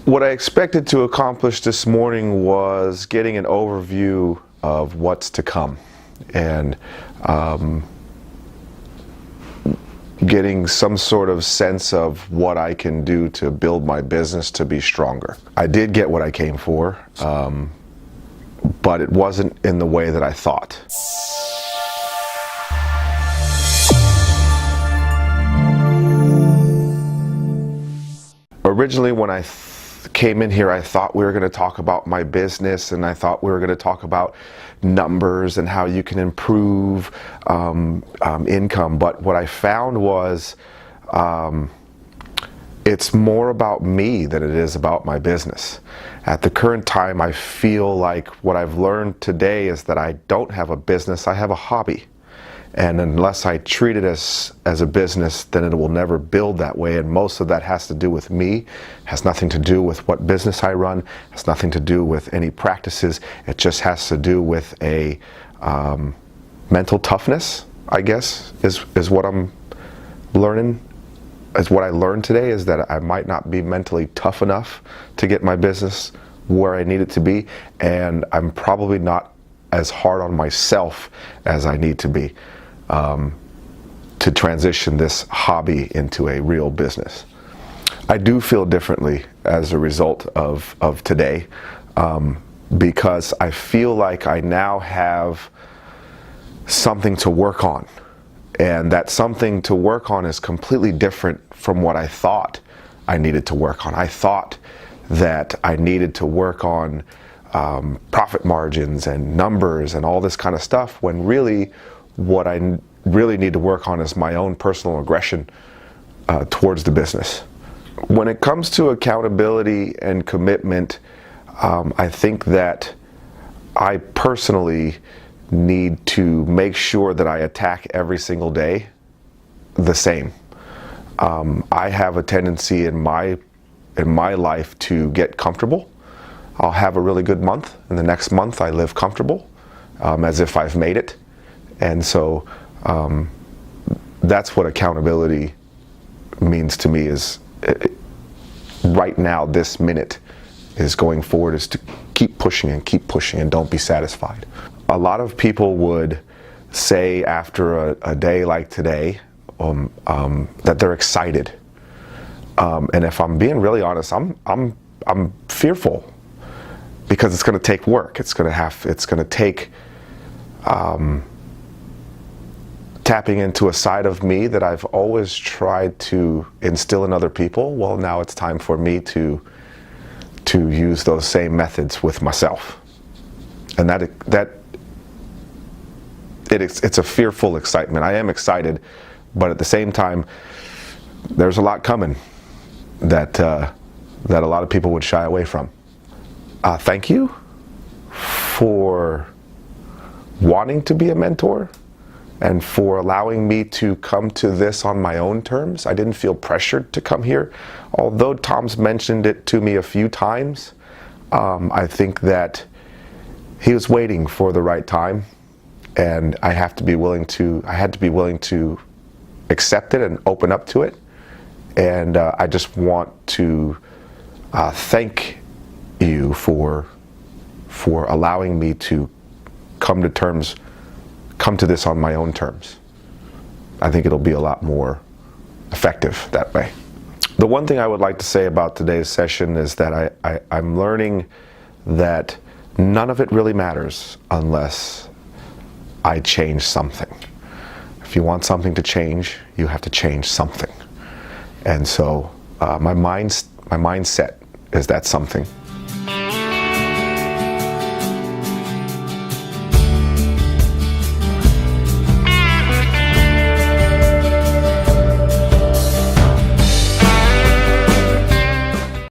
What I expected to accomplish this morning was getting an overview of what's to come and getting some sort of sense of what I can do to build my business to be stronger. I did get what I came for, but it wasn't in the way that I thought. Originally, when I came in here, I thought we were going to talk about my business, and I thought we were going to talk about numbers and how you can improve income. But what I found was it's more about me than it is about my business. At the current time, I feel like what I've learned today is that I don't have a business, I have a hobby. And unless I treat it as a business, then it will never build that way. And most of that has to do with me, has nothing to do with what business I run, has nothing to do with any practices. It just has to do with a mental toughness, I guess, is what I'm learning. Is what I learned today is that I might not be mentally tough enough to get my business where I need it to be. And I'm probably not as hard on myself as I need to be. To transition this hobby into a real business. I do feel differently as a result of today, because I feel like I now have something to work on, and that something to work on is completely different from what I thought I needed to work on. I thought that I needed to work on profit margins and numbers and all this kind of stuff, when really what I really need to work on is my own personal aggression towards the business. When it comes to accountability and commitment, I think that I personally need to make sure that I attack every single day the same. I have a tendency in my life to get comfortable. I'll have a really good month, and the next month I live comfortable, as if I've made it. And so that's what accountability means to me, is right now, this minute, is going forward, is to keep pushing and don't be satisfied. A lot of people would say after a day like today that they're excited. And if I'm being really honest, I'm fearful, because it's going to take work. It's going to take tapping into a side of me that I've always tried to instill in other people. Well, now it's time for me to use those same methods with myself, and it's a fearful excitement. I am excited, but at the same time, there's a lot coming that a lot of people would shy away from. Thank you for wanting to be a mentor and for allowing me to come to this on my own terms. I didn't feel pressured to come here. Although Tom's mentioned it to me a few times, I think that he was waiting for the right time, and I had to be willing to accept it and open up to it. And I just want to thank you for allowing me to come to this on my own terms. I think it'll be a lot more effective that way. The one thing I would like to say about today's session is that I'm learning that none of it really matters unless I change something. If you want something to change, you have to change something. And so my mindset is that something.